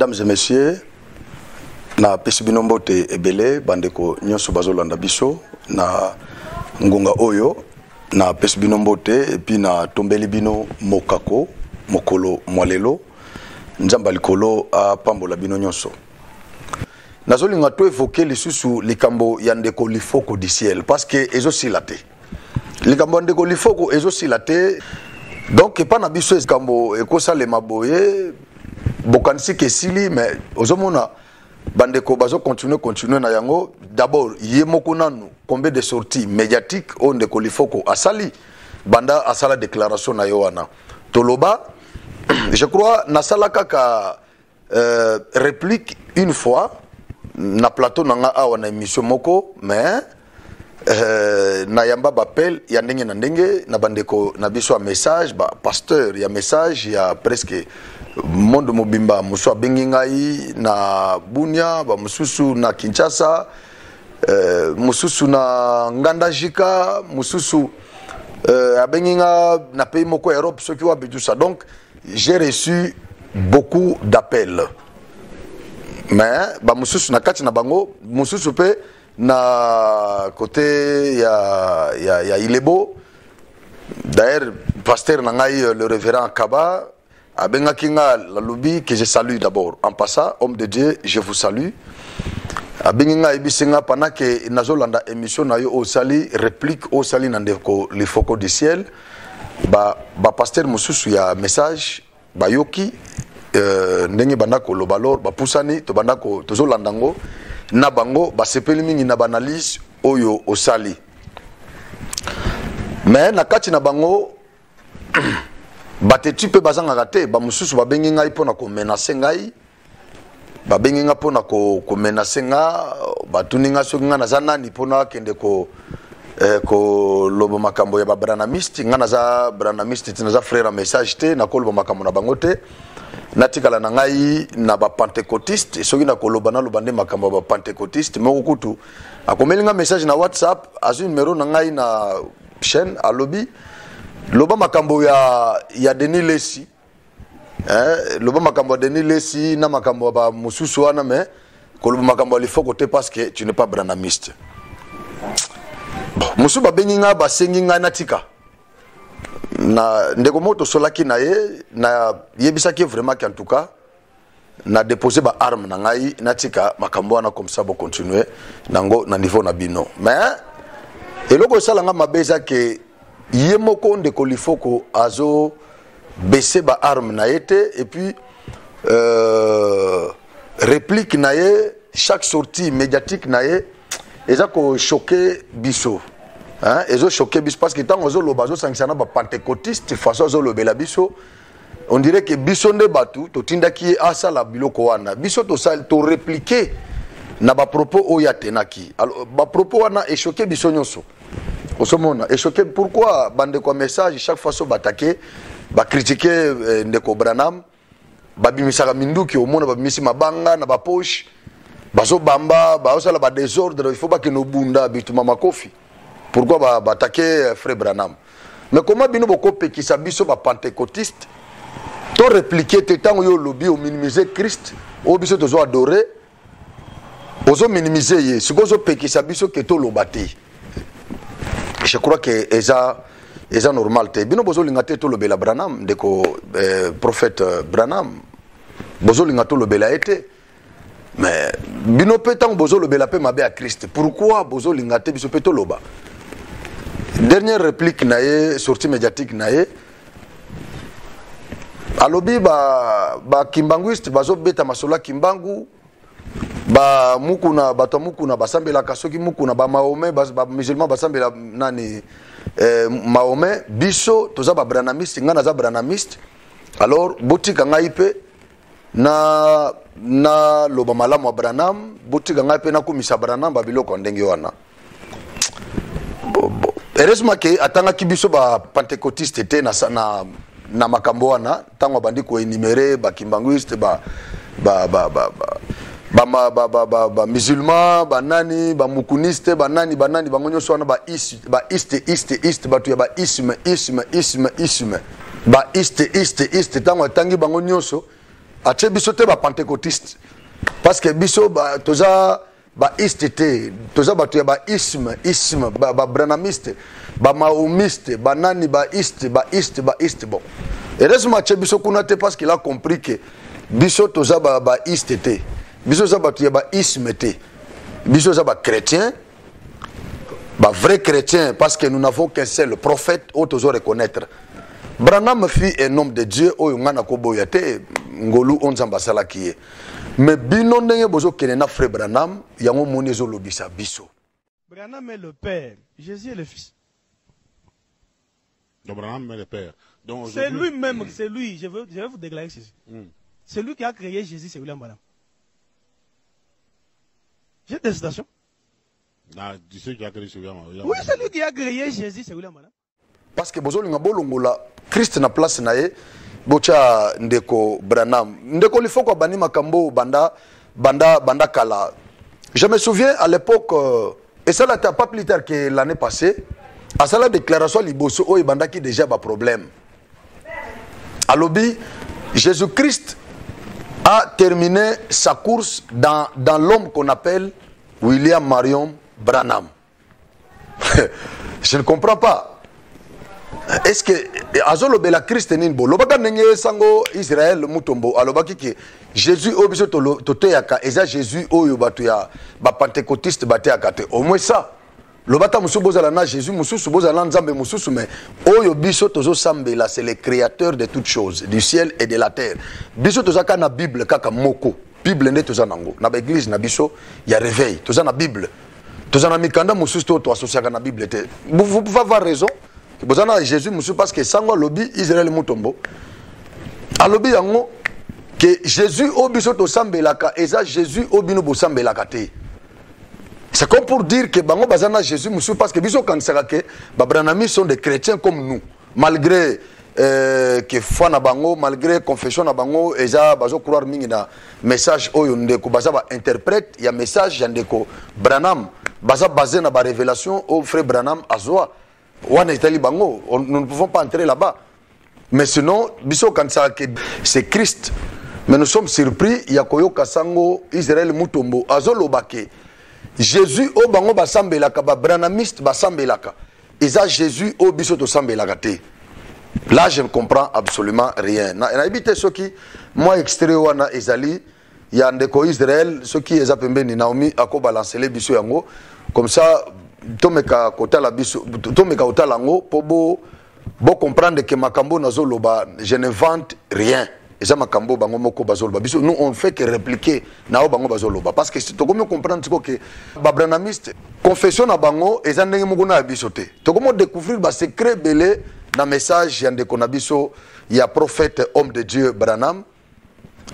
Mesdames et messieurs, na pesibino mbote ebele bandeko nyonso bazolanda biso na ngonga oyo na pesibino mbote epi na tombeli bino mokako mokolo mwalelo nzamba likolo a pambola bino nyonso. Nazolinga to évoquer lisusu likambo ya ndeko lifoko du ciel parce que ezosilate. Likambo ndeko lifoko ezosilate. Donc pas na biso likambo ekosala maboye bokanisi kesili mais ozomona bandeko bazo continuer na yango. D'abord yemoko nanu combien de sorties médiatiques on ndeko lifoko asali banda asala déclaration na yoana toloba je crois nasala kaka réplique une fois na plateau nanga awa na émission moko mais na yamba bapel ya ndenge na ndenge na bandeko na biso message ba pasteur ya message ya presque monde mobimba muso abengi ngai na Bunia ba mususu na Kinshasa mususu na Ngandajika mususu abengi na pays moko Europe ceux qui wa bidusa. Donc j'ai reçu beaucoup d'appels mais ba mususu na kati na bango mususu pe na côté ya Ilebo. D'ailleurs pasteur na ngai le révérend Kaba abenga kinga la lobby que je salue d'abord en passant. Homme de Dieu, je vous salue. Abenga ibisinga pendant que nazolanda émission na yo au sali réplique au sali nandeko les focaux du ciel ba pasteur mususu ya message ba yoki ndenge bandako lobalor ba pusani to bandako tozolandango na bango ba sepeli mingi na banalise oyo osali mais na kati na bango batetu pe bazanga raté ba mususu ba bengi ngai pona ko menacer ngai ba bengi nga pona ko menacer nga ba tuninga so nga na zanani pona kende ko lobo makambo ya ba branamiste nga na za branamiste tina za frère message te na ko lobo makambo na bango te natikala na ngai na ba pentecôtiste soki na ko loba na lobande makambo ba pentecôtiste moko kutu akomelinga message na WhatsApp azu numéro na ngai na chaîne a lobby loba makambo ya Denis Lesi loba makambo Denis Lesi na makambo ba mususu wana mais ko loba makambo il faut côté parce que tu n'es pas branamiste musu ba benginga ba senginga natika na ndeko moto solaki na ye na yebisaki vraiment qu'en tout cas na déposer ba arme na ngai natika makambo wana comme ça bo continuer nango na niveau na bino mais eloko salanga mabeza ke yemoko ndeko lifoko azo baisser ba arme na yete et puis réplique na ye chaque sortie médiatique na ye eza ko choquer biso hein ezo choquer biso parce que tant ozo lobazo sanctiona ba pentecôtiste façon ozo lobela biso on dirait que biso nde batu to tindaki asala biloko wana biso to sal to répliquer na ba propos oya tenaki alors ba propos wana e choquer biso nyonso osomona e choquer pourquoi bande ko message chaque fois so bataquer ba critiquer ndeko Branham ba bimisaka minduki omona ba bimisi mabanga na ba poche bazo bamba ba osala ba désordre il faut pas que no bunda bituma makofi pourquoi ba attaquer frère Branham mais comment bino boko pekisa biso ba pentecôtiste to répliquer tant yo lobby au minimiser Christ o biso tozo adorer ozo minimiser ye siko zo pekisa biso ke to lobati. Je crois que eza normal te bino bozo lingate to lobela Branham ndeko prophète Branham bozo lingato lobela ete mais bino pe tant bozo lobela pe mabe à Christ pourquoi bozo lingate biso pe to loba. Dernière réplique na ye sortie médiatique na ye alobi ba kimbanguiste bazo beta masola kimbangu ba mukuna bato mukuna basambela kasoki mukuna ba Mahomet ba musulman basambela nani Mahomet biso toza ba branamiste ngana za branamiste alors botika ngai pe na loba malamu Branham botika ngai pe na komisa Branham ba biloko ndenge wana heureusement que atanga kibiso ba pentecôtiste te na makambo wana tango bandi ko énumérer ba kimbanguiste ba musulman ba nani ba mukuniste ba nani bangonyo so na ba east batu ya ba isme ba east tango tangi bangonyo so atie biso te ba pentecôtiste parce que biso ba toza ba istete toza ba isme ba branamiste ba maomiste ba nani ba ist bon heureusement atie biso kuna te parce qu'il a compris que biso toza ba istete biso za ba isme te biso za ba chrétien ba vrai chrétien parce que nous n'avons qu'un seul prophète au tozo reconnaître. Branham fut un homme de Dieu oyo ngana ko boyate ngolu onzamba sala kiye. Mais bino ndenge bozo kenena frère Branham yango monezo lobisa biso. Branham est le père, Jésus est le fils. Donc Branham est le père. Donc c'est lui-même, c'est lui, je vais vous déclarer ceci. C'est lui qui a créé Jésus, c'est William Branham. J'ai des citations. Ah, tu sais qui a créé William Branham? Oui, c'est lui qui a créé Jésus, c'est William Branham. Parce que bozo linga bolongola Christ na place na ye bocha ndeko Branham ndeko lifoko bani makambo banda kala. Je me souviens à l'époque et ça n'était pas plus tard que l'année passée à ça la déclaration liboso o banda qui déjà ba problème. À lobby Jésus-Christ a terminé sa course dans l'homme qu'on appelle William Marion Branham. Je ne comprends pas. Est-ce que azolobe la Christ ninbo lobaka nenge sango Israël mutombo alobaki ke Jésus obiso to yaka eza Jésus oyo bato ya ba pentecôtiste bate akate au moins ça lobata musuboza la na Jésus mususu boza la nzambe mususu mais oyo biso tozo sambela c'est le créateur de toutes choses du ciel et de la terre biso tozaka na Bible kaka moko Bible nde toza nango na ba église na biso ya réveil toza na Bible toza na mikanda mususu to associaka na Bible te vous pouvez avoir raison. Bozana Jésus monsieur parce que sango lobby Israël mutombo alobi yango que Jésus obiso to sambelaka eza Jésus obino bo sambelaka te. C'est comme pour dire que bango bazana Jésus monsieur parce que biso kansaka que ba branami sont des chrétiens comme nous malgré que foi na bango malgré confession na bango eza bazo croire mingi na message oyo ndeko baza ba interprète ya message ya ndeko Branham baza basé na ba révélation au frère Branham azwa. Nous ne pouvons pas entrer là-bas. Mais sinon, c'est Christ. Mais nous sommes surpris, il y a Koyo Kasango, Israël Mutombo, Azolobake. Jésus, au bango basambelaka, branamiste basambelaka. Isa Jésus, au bisoto sambelaka. Là, je ne comprends absolument rien. Na habité ceux qui, moi, extrait wana Ezali, il y a ndeko Israël, ceux qui est appelé Naomi, à quoi balancer les biso yango. Comme ça, tomeka kotala biso tomeka otalango po bo comprendre que makambo nazoloba je ne vante rien eza makambo bango moko bazoloba biso nous on fait que répliquer nao bango bazoloba parce que to comme comprendre que ba branamiste confession na bango eza ndenge moko na biso te to comme découvrir ba secret belé na message ya ndeko na biso ya prophète homme de Dieu Branham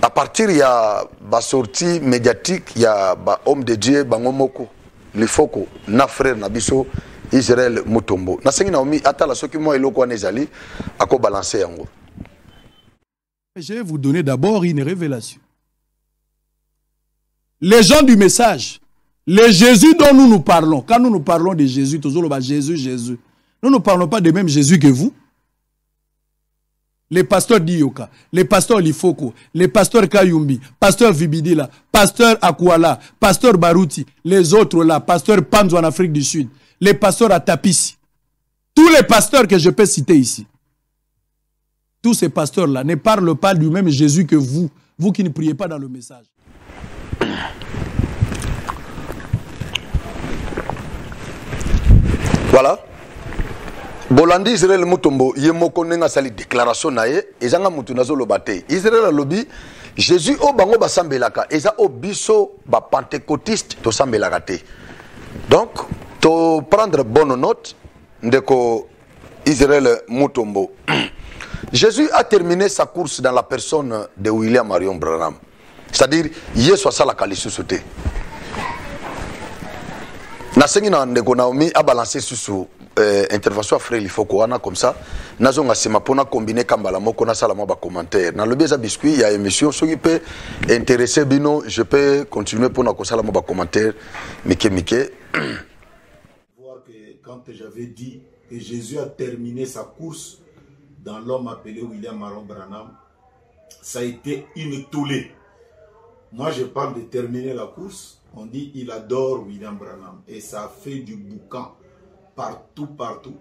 à partir ya ba sortie médiatique ya ba homme de Dieu bango moko les foko na frère nabiso Israël Mutombo na sengi naomi atala soki moi eloko nezali ako balancer yango. Je vais vous donner d'abord une révélation. Les gens du message, les Jésus dont nous parlons, quand nous parlons de Jésus, toujours le Jésus, nous ne parlons pas du même Jésus que vous. Les pasteurs d'Ioka, les pasteurs Lifoko, les pasteurs Kayumbi, pasteur Vibidila, pasteur Akwala, pasteur Barouti, les autres là, pasteur Panzo en Afrique du Sud, les pasteurs à Tapisi. Tous les pasteurs que je peux citer ici. Tous ces pasteurs-là ne parlent pas du même Jésus que vous, vous qui ne priez pas dans le message. Voilà. Bolandi Israël Mutombo yemoko nenga sali déclaration nae ezanga mutu nazolo bate Israël lobby Jésus o bango basambelaka eza o biso ba pentecôtiste to sambelaka te. Donc to prendre bonne note ndeko Israël Mutombo. Jésus a terminé sa course dans la personne de William Marion Branham. C'est-à-dire Yesu asala kalisusuté. Na sengi na ndeko Naomi a balancé susu intervention frère il faut qu'on a comme ça nazonga sema pona combiner kambala moko na sala mo ba commentaire na lobi za biscuit il y a émission ce qui peut intéresser bino je peux continuer pona ko sala mo ba commentaire mike voir que quand j'avais dit que Jésus a terminé sa course dans l'homme appelé William Marion Branham ça a été une tollée. Moi, je parle de terminer la course. On dit il adore William Branham. Et ça a fait du boucan partout, partout.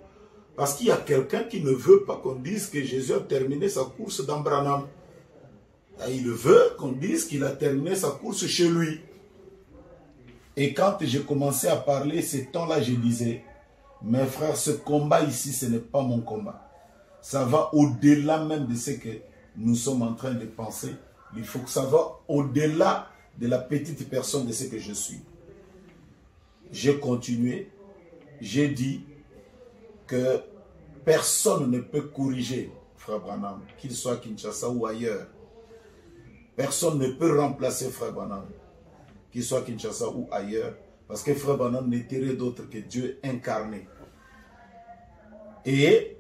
Parce qu'il y a quelqu'un qui ne veut pas qu'on dise que Jésus a terminé sa course dans Branham. Et il veut qu'on dise qu'il a terminé sa course chez lui. Et quand j'ai commencé à parler, ce temps-là, je disais, mes frères, ce combat ici, ce n'est pas mon combat. Ça va au-delà même de ce que nous sommes en train de penser. Il faut que ça va au-delà de la petite personne de ce que je suis. J'ai continué. J'ai dit que personne ne peut corriger Frère Branham, qu'il soit à Kinshasa ou ailleurs. Personne ne peut remplacer Frère Branham, qu'il soit à Kinshasa ou ailleurs, parce que Frère Branham n'était rien d'autre que Dieu incarné. Et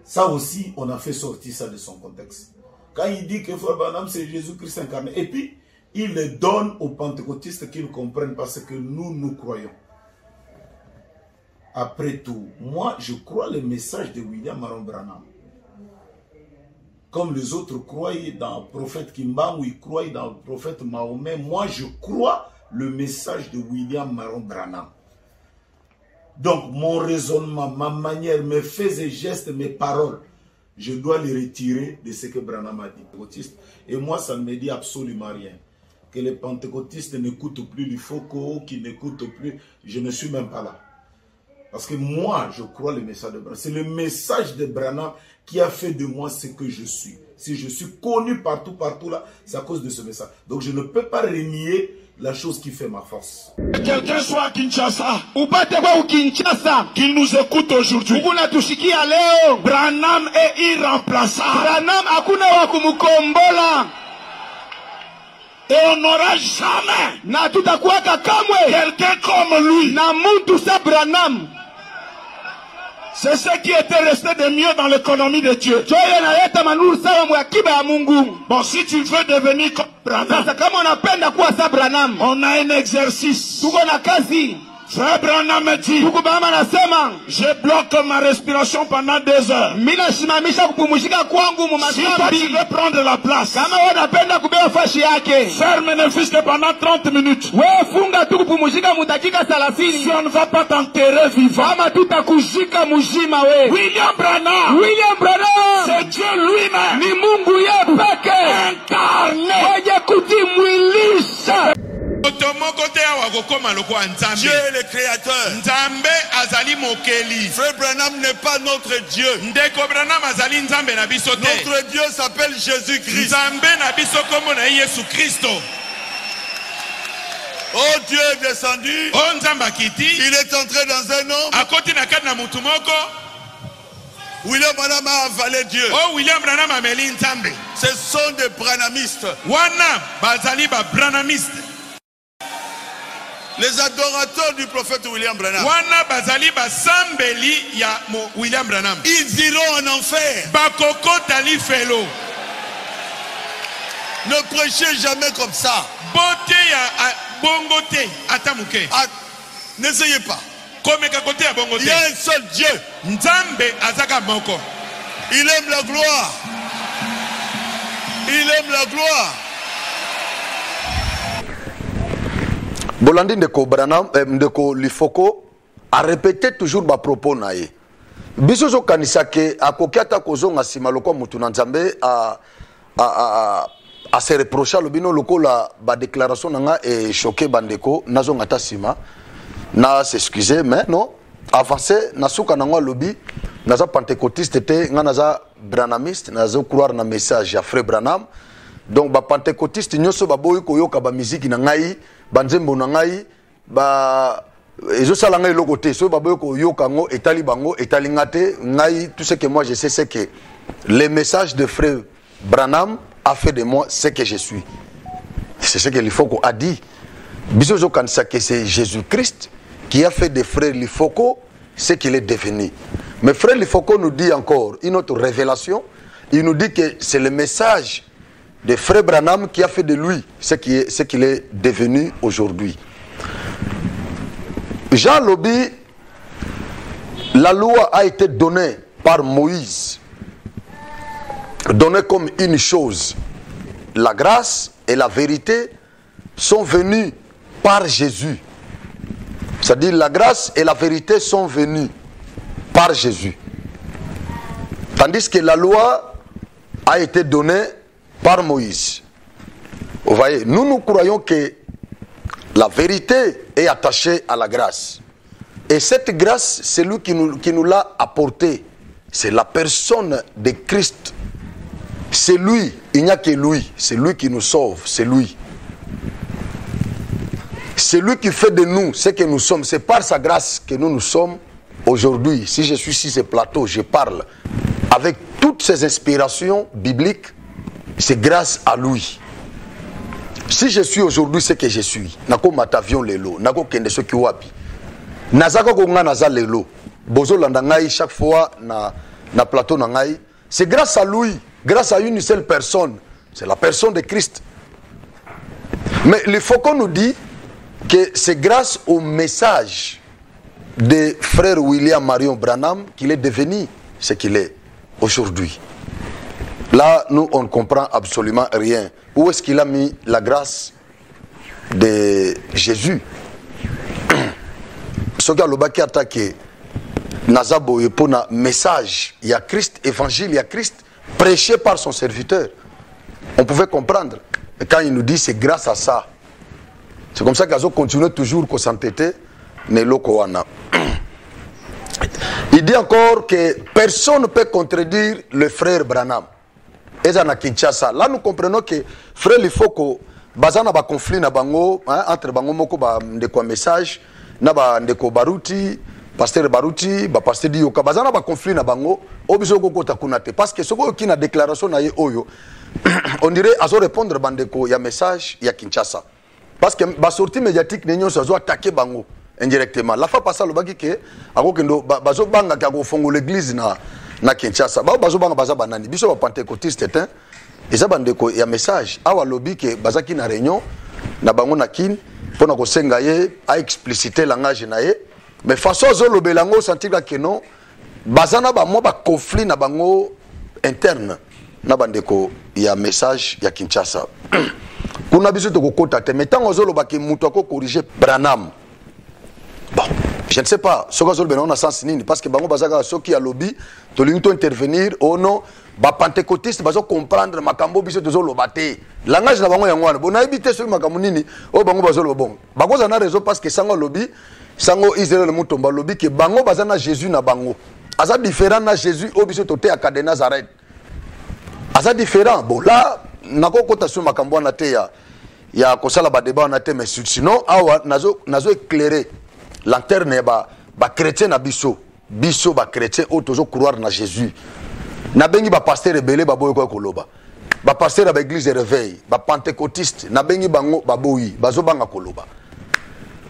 ça aussi, on a fait sortir ça de son contexte. Quand il dit que Frère Branham, c'est Jésus-Christ incarné, et puis il le donne aux pentecôtistes qu'ils comprennent parce que nous croyons. Après tout, moi, je crois le message de William Maron Branham. Comme les autres croient dans le prophète Kimbam ou ils croient dans le prophète Mahomet, moi, je crois le message de William Maron Branham. Donc, mon raisonnement, ma manière, mes faits et gestes, mes paroles, je dois les retirer de ce que Branham a dit. Et moi, ça ne me dit absolument rien. Que les pentecôtistes n'écoutent plus du Foucault, qu'ils n'écoutent plus, je ne suis même pas là. Parce que moi, je crois le message de Branham. C'est le message de Branham qui a fait de moi ce que je suis. Si je suis connu partout, partout là, c'est à cause de ce message. Donc je ne peux pas renier la chose qui fait ma force. Quelqu'un soit à Kinshasa, ou pas au Kinshasa, qu'il nous écoute aujourd'hui. Branham est irremplaçable. Branham akuna wa kumukombola. Et on n'aura jamais quelqu'un comme lui. C'est ce qui était resté de mieux dans l'économie de Dieu. Bon, si tu veux devenir comme Branham, on a un exercice. Frère Branham dit, je bloque ma respiration pendant 2 heures. Si toi tu veux prendre la place, ferme le fils pendant 30 minutes. Si on ne va pas t'enterrer vivant. William Branham, c'est Dieu lui-même incarné. Dieu est le créateur. Frère Branham n'est pas notre Dieu. Notre Dieu s'appelle Jésus-Christ. Oh, Dieu est descendu. Il est entré dans un homme. William Branham a avalé Dieu. Oh, William Branham a mêlé Nzambe. Ce sont des branhamistes. Wana bazali ba branhamistes. Les adorateurs du prophète William Branham. Wana bazali ba sambeli ya William Branham. Ils iront en enfer. Bakoko tali felo. Ne prêchez jamais comme ça. Bote ya bongote atamuke. N'essayez pas. Il y a un seul Dieu. Il aime la gloire. Il aime la gloire. Bolandi ndeko Branham ndeko Lifoko a répété toujours ba propos nae. Biso zo kanisa ke akokiata kozonga sima lokwa mutu na Nzambe a se reprocher le bino lokola ba déclaration nanga et choqué bandeko nazonga ta sima. Na s'excuser mais non avancer nasuka nango lobby naza pentecôtiste te nga naza branhamiste nazo croire na message ya frère Branham donc ba pentecôtiste nyoso ba boyi koyoka ba musique na ngai ba nzembo na ngai ba ezo sala ngai loko te so ba boyi koyoka ngo etali bango etali ngate ngai tout ce que moi je sais c'est que le message de frère Branham a fait de moi ce que je suis. C'est ce que Lifoko a dit. Biso kanisa que c'est Jésus-Christ qui a fait de frère Lifoko ce qu'il est devenu. Mais frère Lifoko nous dit encore une autre révélation. Il nous dit que c'est le message de frère Branham qui a fait de lui ce qu'il est devenu aujourd'hui. Jean Lobi, la loi a été donnée par Moïse. donné comme une chose. La grâce et la vérité sont venues par Jésus. C'est-à-dire la grâce et la vérité sont venues par Jésus. Tandis que la loi a été donnée par Moïse. Vous voyez, nous croyons que la vérité est attachée à la grâce. Et cette grâce, c'est lui qui nous l'a apportée. C'est la personne de Christ. C'est lui, il n'y a que lui. C'est lui qui nous sauve, c'est lui. C'est lui qui fait de nous ce que nous sommes. C'est par sa grâce que nous sommes aujourd'hui. Si je suis sur ce plateau, je parle avec toutes ces inspirations bibliques. C'est grâce à lui. Si je suis aujourd'hui ce que je suis, nako matavion lelo, nako kende soki wapi. Nazako konga naza lelo. Bozo landa ngai chaque fois na plateau na ngai. C'est grâce à lui, grâce à une seule personne. C'est la personne de Christ. Mais il faut qu'on nous dise que c'est grâce au message de frère William Marion Branham qu'il est devenu ce qu'il est aujourd'hui. Là, nous, on ne comprend absolument rien. Où est-ce qu'il a mis la grâce de Jésus? Ce qui a attaqué Nazabo et pour un message, il y a Christ, évangile, il y a Christ, prêché par son serviteur. On pouvait comprendre. Et quand il nous dit c'est grâce à ça, c'est comme ça qu'ils continuent toujours à s'entêter. Il dit encore que personne ne peut contredire le frère Branham. Et ça, là, nous comprenons que frère, il faut que bazana ba conflit na bango entre bango moko ba ndeko message na ba ndeko Baruti, pasteur Baruti, ba pasteur Dioka bazana ba conflit na bango obiso ko kota kunate parce que ce qui na déclaration na ye oyo on dirait azo répondre bandeko ya message ya Kinshasa parce que ba sortie médiatique nenyo ça zo attaquer bango indirectement la fois passée le baki ke akokendo bazo banga ka ko fongo l'église na Kinshasa bazo banga baza banani biso ba pentecôtiste etin eza bandeko ya message awa lobi ke bazaki na réunion na bango na kin pona ko senga ye a expliciter langage na ye mais façon zo lobelango sentir que non bazana ba mo ba conflit na bango interne na bandeko ya message ya Kinshasa kuna biso to kokota te metango zo lobaki mutu ako corriger Branham. Bon, je ne sais pas ce que zo lobena na sens nini parce que bango bazaka soki ya lobby to linto intervenir au non ba pentecôtiste bazo comprendre makambo biso to zo lobate langage na bango yangwana bona ebite soki makambo nini o bango bazo lobo bakoza na raison parce que sango lobby sango Israël mutomba lobby que bango bazana Jésus na bango asa différent na Jésus o biso to te akade Nazareth asa différent bon là nako kota sur makambo na te ya kosala ba débat na te mais sinon awa nazo éclairer lanterne ba chrétien na biso ba chrétien o tozo croire na Jésus na bengi ba pasteur rebelle ba boyo ko koloba ba pasteur ba église réveil ba pentecôtiste na bengi bango ba boyi bazo banga koloba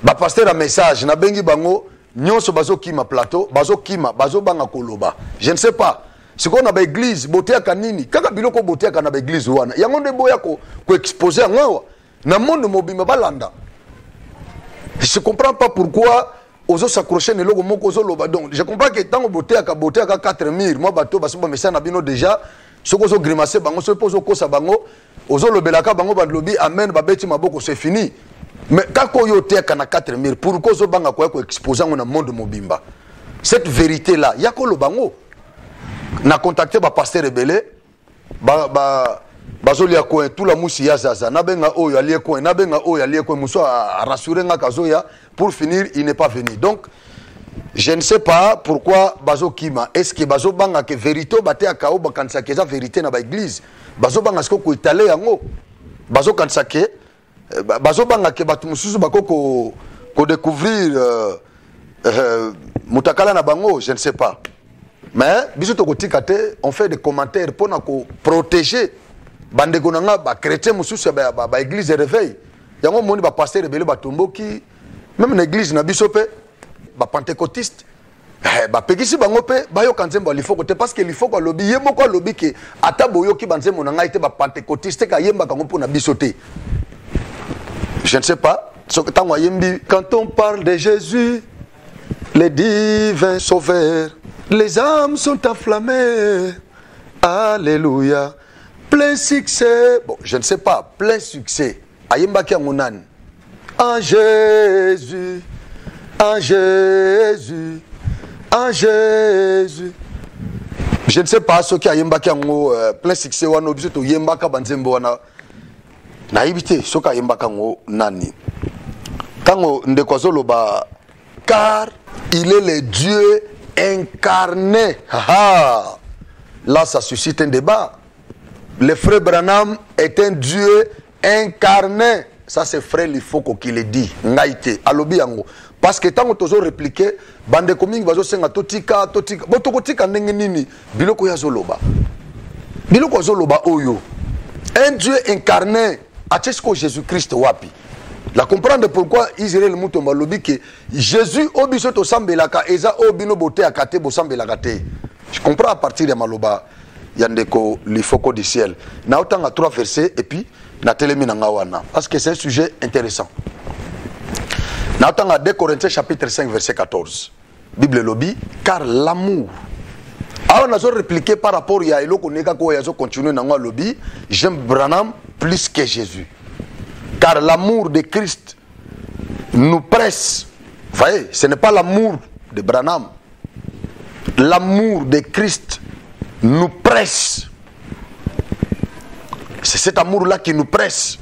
ba pasteur a message na bengi bango nyonso bazo kima plateau bazo banga koloba je ne sais pas ce qu'on a ba église botea kanini kaka biloko botea kana ba église wana yango nde boya ko exposer ngawa na monde mobima balanda. Je ne comprends pas pourquoi ozo s'accrocher ne logo moko ozo loba donc je comprends que tant botea ka 4000 moi bato baso ba message na bino déjà soko ozo grimacer bango so pozo kosa bango ozo lobelaka bango ba lobi amen ba beti maboko c'est fini mais kako yo teka na 4000 pourquoi ozo banga ko exposer na monde mobimba cette vérité là yako lobango na contacter ba pasteur rebelle bazolia coin tout la musi ya zaza nabenga oyo alie coin nabenga oyo alie coin muso a rassurer nga kazoya pour finir il n'est pas venu donc je ne sais pas pourquoi bazo kima est-ce que bazo banga que vérité baté akao bakansa que ça vérité na ba église bazo banga ce ko italer yango bazo kansa que bazo banga que batu mususu bakoko ko découvrir mutakala na bango je ne sais pas mais biso to kotikate on fait des commentaires pour na ko protéger bande konanga ba chrétien mususu ba église réveil yango moni ba pasteur rebelle ba tomboki même na église na biso pe ba pentecôtiste ba pekisi bango pe ba yo kanzembo li foko te parce que li foko lobi yemo ko lobi ke ata boyoki banzembo na ngai te ba pentecôtiste ka yemba kango pona biso te je ne sais pas ce que tango yembi quand on parle de Jésus le divin sauveur les âmes sont enflammées Alléluia. Plein succès. Bon, je ne sais pas. Plein succès. Ayembaki Angonan. En Jésus. En Jésus. En Jésus. Je ne sais pas ce qui a yembaki Ango. Plein succès. Wano bisoto yembaka banzembo wana. Na ibite. Ce qui a yembaki Ango nani. Tango ndekwazoloba. Car il est le Dieu incarné. Là, ça suscite un débat. Le frère Branham est un Dieu incarné. Ça, c'est frère Lifoko qui le dit. Ngaïté, alobi yango. Parce que tant que tu as répliqué, bande coming bazo senga totika. Botokotika ndenge nini. Biloko ya zoloba. Biloko zoloba oyo. Un Dieu incarné. Achesko Jésus-Christ wapi. La comprendre pourquoi Israël Moutomba lobi que Jésus obiso to sambelaka eza obino bote akate bo sambelaka te. Je comprends à partir de Maloba Yandeko Lifoko du ciel. Na autant à 3 versets et puis na telemi na ngawana parce que c'est un sujet intéressant. Na autant à 2 Corinthiens chapitre 5 verset 14. Bible lobi car l'amour. Alors on a répliqué par rapport à eloko neka ko yazo continuer na ngwa lobi j'aime Branham plus que Jésus. Car l'amour de Christ nous presse. Vous voyez, ce n'est pas l'amour de Branham. L'amour de Christ nous presse. C'est cet amour-là qui nous presse.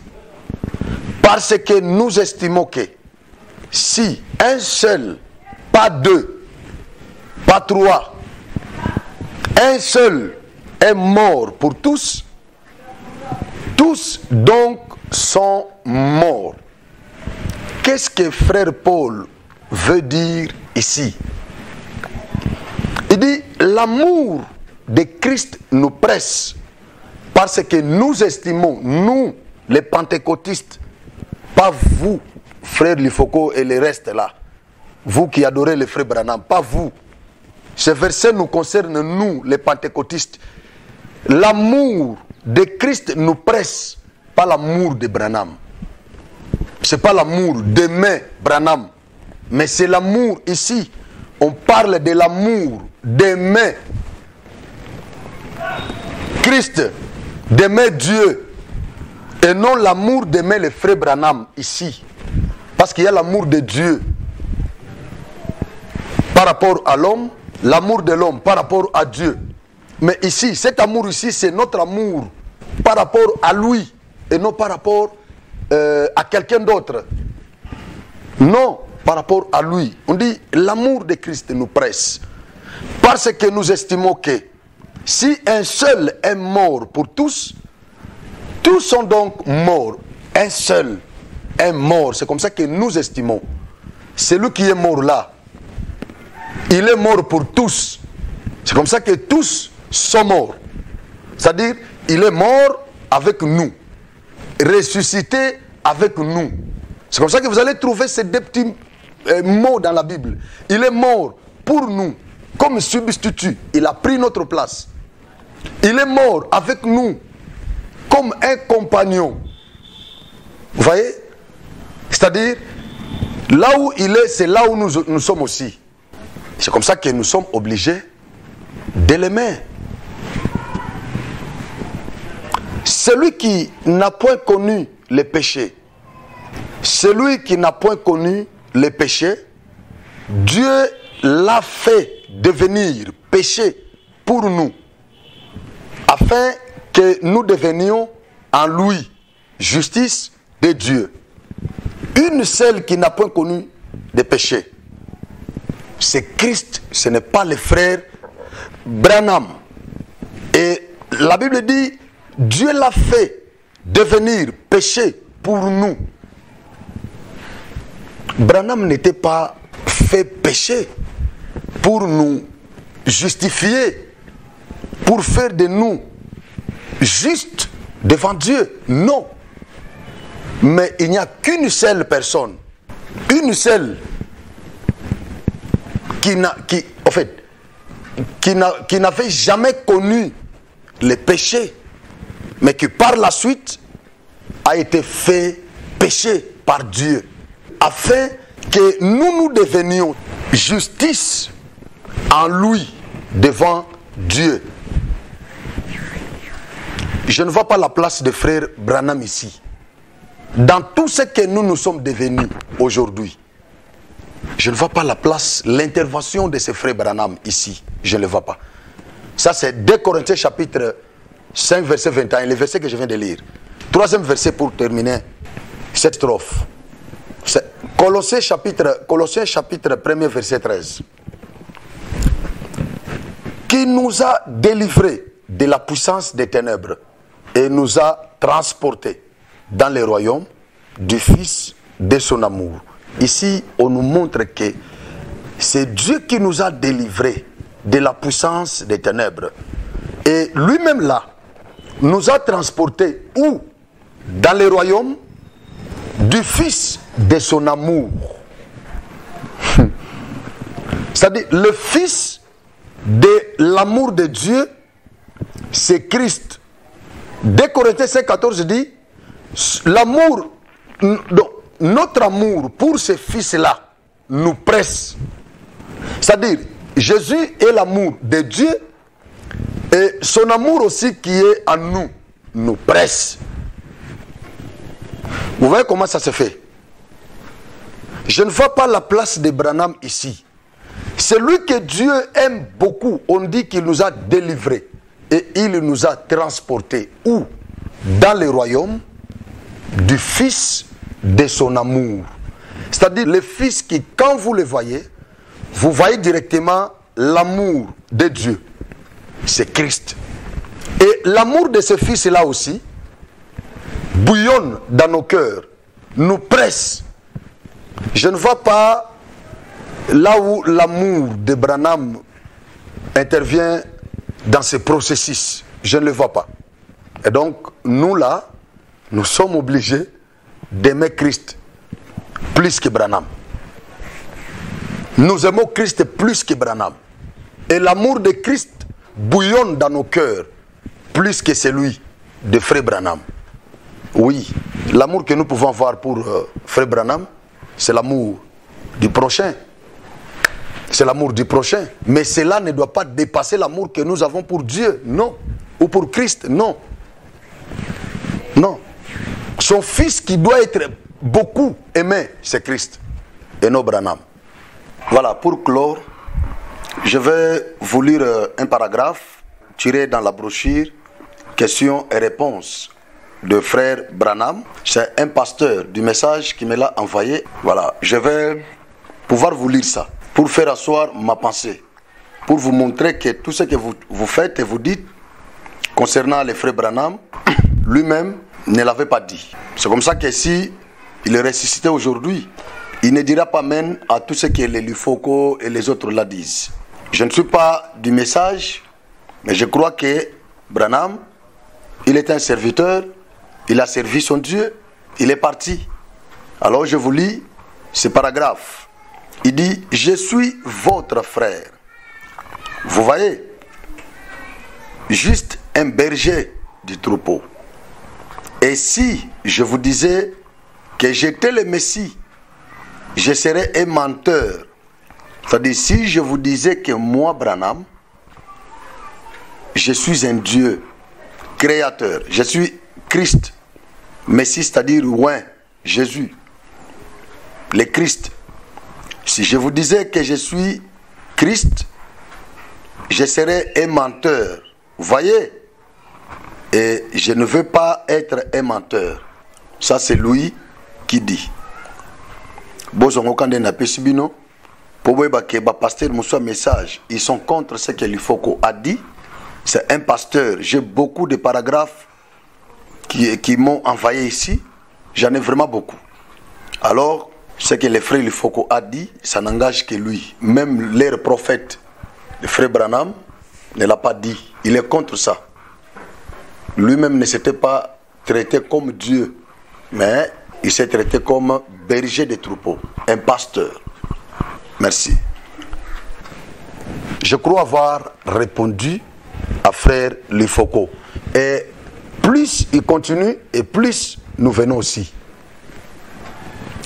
Parce que nous estimons que si un seul, pas deux, pas trois, un seul est mort pour tous, tous donc sont morts. Qu'est-ce que frère Paul veut dire ici? Il dit l'amour de Christ nous presse parce que nous estimons, nous les pentecôtistes, pas vous frère Lifoko et les restes là, vous qui adorez les frères Branham, pas vous. Ce verset nous concerne nous les pentecôtistes. L'amour de Christ nous presse, pas l'amour de Branham. C'est pas l'amour d'aimer Branham, mais c'est l'amour ici. On parle de l'amour d'aimer Christ, d'aimer Dieu, et non l'amour d'aimer les frères Branham ici. Parce qu'il y a l'amour de Dieu par rapport à l'homme, l'amour de l'homme par rapport à Dieu. Mais ici, cet amour ici, c'est notre amour par rapport à lui et non par rapport à quelqu'un d'autre. Non, par rapport à lui. On dit l'amour de Christ nous presse. Parce que nous estimons que si un seul est mort pour tous, tous sont donc morts. Un seul est mort. C'est comme ça que nous estimons. Celui qui est mort là, il est mort pour tous. C'est comme ça que tous sont morts. C'est-à-dire, il est mort avec nous. Ressuscité avec nous. C'est comme ça que vous allez trouver ces deux petits mots dans la Bible. Il est mort pour nous, comme substitut. Il a pris notre place. Il est mort avec nous, comme un compagnon. Vous voyez? C'est-à-dire, là où il est, c'est là où nous sommes aussi. C'est comme ça que nous sommes obligés de l'aimer. Celui qui n'a point connu les péchés, celui qui n'a point connu les péchés, Dieu l'a fait devenir péché pour nous, afin que nous devenions en lui justice de Dieu. Une seule qui n'a point connu de péché, c'est Christ, ce n'est pas le frère Branham. Et la Bible dit, Dieu l'a fait devenir péché pour nous. Branham n'était pas fait péché pour nous justifier, pour faire de nous justes devant Dieu. Non. Mais il n'y a qu'une seule personne, une seule, qui n'avait jamais connu les péchés, mais qui par la suite a été fait péché par Dieu, afin que nous devenions justice en lui devant Dieu. Je ne vois pas la place de frère Branham ici. Dans tout ce que nous sommes devenus aujourd'hui, je ne vois pas la place, l'intervention de ce frère Branham ici. Je ne le vois pas. Ça, c'est 2 Corinthiens chapitre 5, verset 21, le verset que je viens de lire. 3e verset pour terminer cette strophe. Colossiens chapitre 1er, verset 13. Qui nous a délivrés de la puissance des ténèbres et nous a transportés dans le royaume du Fils de son amour. Ici, on nous montre que c'est Dieu qui nous a délivrés de la puissance des ténèbres. Et lui-même là, nous a transportés où? Dans le royaume du Fils de son amour. C'est-à-dire, le Fils de l'amour de Dieu, c'est Christ. 2 Corinthiens 5,14 dit, l'amour, notre amour pour ce Fils-là nous presse. C'est-à-dire, Jésus est l'amour de Dieu et son amour aussi qui est en nous, nous presse. Vous voyez comment ça se fait? Je ne vois pas la place de Branham ici. Celui que Dieu aime beaucoup, on dit qu'il nous a délivrés et il nous a transportés. Où? Dans le royaume du Fils de son amour. C'est-à-dire le Fils qui, quand vous le voyez, vous voyez directement l'amour de Dieu. C'est Christ. Et l'amour de ce Fils-là aussi bouillonne dans nos cœurs, nous presse. Je ne vois pas là où l'amour de Branham intervient dans ce processus. Je ne le vois pas. Et donc, nous là, nous sommes obligés d'aimer Christ plus que Branham. Nous aimons Christ plus que Branham. Et l'amour de Christ bouillonne dans nos cœurs plus que celui de Frère Branham. Oui, l'amour que nous pouvons avoir pour Frère Branham, c'est l'amour du prochain. C'est l'amour du prochain. Mais cela ne doit pas dépasser l'amour que nous avons pour Dieu, non. Ou pour Christ, non. Non. Son Fils qui doit être beaucoup aimé, c'est Christ. Et non Branham. Voilà, pour clore, je vais vous lire un paragraphe tiré dans la brochure Questions et réponses de Frère Branham. C'est un pasteur du message qui me l'a envoyé. Voilà, je vais pouvoir vous lire ça pour faire asseoir ma pensée, pour vous montrer que tout ce que vous faites et vous dites concernant les frères Branham, lui-même ne l'avait pas dit. C'est comme ça que si il est ressuscité aujourd'hui, il ne dira pas amen à tout ce que les Lufoko et les autres la disent. Je ne suis pas du message, mais je crois que Branham, il est un serviteur, il a servi son Dieu, il est parti. Alors je vous lis ce paragraphe. Il dit, je suis votre frère. Vous voyez, juste un berger du troupeau. Et si je vous disais que j'étais le Messie, je serais un menteur. C'est-à-dire, si je vous disais que moi, Branham, je suis un Dieu créateur, je suis Christ, Messie, c'est-à-dire ouais, Jésus, le Christ. Si je vous disais que je suis Christ, je serais un menteur. Vous voyez? Et je ne veux pas être un menteur. Ça, c'est lui qui dit. Pasteur Moussa message, ils sont contre ce que l'Ifoko a dit. C'est un pasteur. J'ai beaucoup de paragraphes qui m'ont envoyé ici. J'en ai vraiment beaucoup. Alors, ce que le frère Lifoko a dit, ça n'engage que lui. Même leur prophète, le frère Branham, ne l'a pas dit. Il est contre ça. Lui-même ne s'était pas traité comme Dieu, mais il s'est traité comme berger des troupeaux, un pasteur. Merci. Je crois avoir répondu à frère Lifoko. Et plus il continue, et plus nous venons aussi.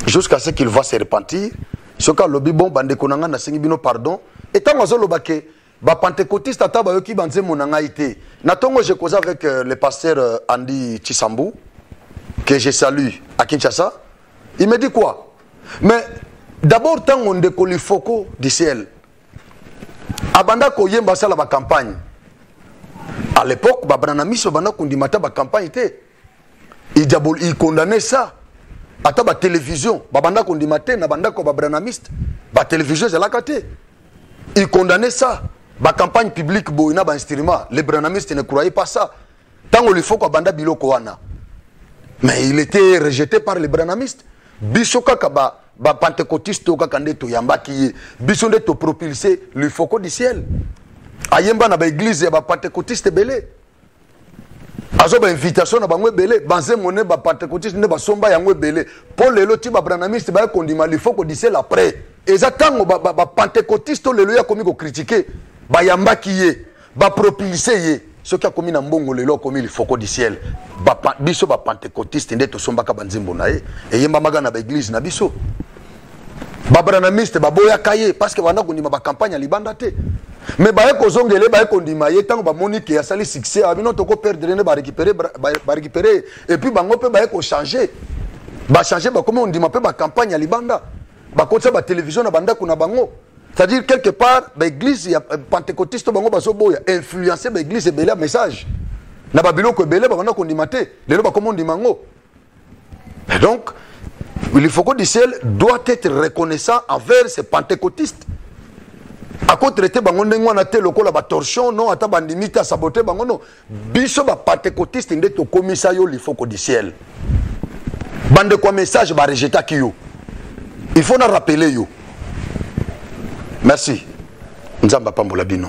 Jusqu'à ce qu'il va se repentir. Ce cas, le bibon, bande konanga na singibino pardon. Et tant que ba pentecôtiste ata ba yoki banze monanga ité. Na tongo j'ai causé avec le pasteur Andy Chisambou que je salue à Kinshasa. Il me dit quoi? Mais d'abord tant on décolle foko du ciel. Abanda ko yemba sala ba campagne. À l'époque, Babana Miso banda kondimata ba campagne té. Il condamnait ça. Ata ba télévision, babanda kondimate na banda ko babranamiste. Ba télévision c'est la kate. Il condamnait ça. Ba campagne publique boina ba instrument, les branamistes ne croyaient pas ça. Tant on le faut ko banda biloko wana. Mais il était rejeté par les branamistes. Biso kaka ba pentecôtiste to kaka ndeto yambaki biso ndeto propulser le foko du ciel. Ayemba na ba église ba pentecôtiste belé. Azo ba invitation na bango belé, banze moné ba pentecôtiste ne ba somba yango belé. Pour les loti ba branamiste ba kondima le foko du ciel après. Exactement ba pentecôtiste to lelo ya komi ko critiquer ba yambaki ye, ba propulser ye. Ce qui a commis dans Mbongo, le commis le foko du ciel. Biso ba pentecôtiste ndeto sombaka banzimbo na ye. Et yemba maga na ba église na biso. Ba branamiste ba boya kaye parce que bana kondima ba campagne libanda te. Mais ba eko zongele ba eko ndima ye tango ba monique ya sali succès abino toko perdre ne ba récupérer et puis bango pe ba eko changer. Ba changer ba comment on ndima pe ba campagne libanda. Ba kotsa ba télévision na banda kuna bango. C'est-à-dire, quelque part, l'église, il y a pentecôtiste, influencer l'église et belé message. Na babilo ko belé, on a condimate, les lois comme on dit mango. Et donc, le foko du ciel doit être reconnaissant envers ces pentecôtistes. À quoi traiter bango n'engwa na te loko la ba torsion, non, ata bandimita saboter bango non. Biso ba pentecôtiste ndeto komisa yo le foko du ciel. Bande quoi message ba rejeter ki yo. Il faut na rappeler yo. Merci. Nzamba pambola bino.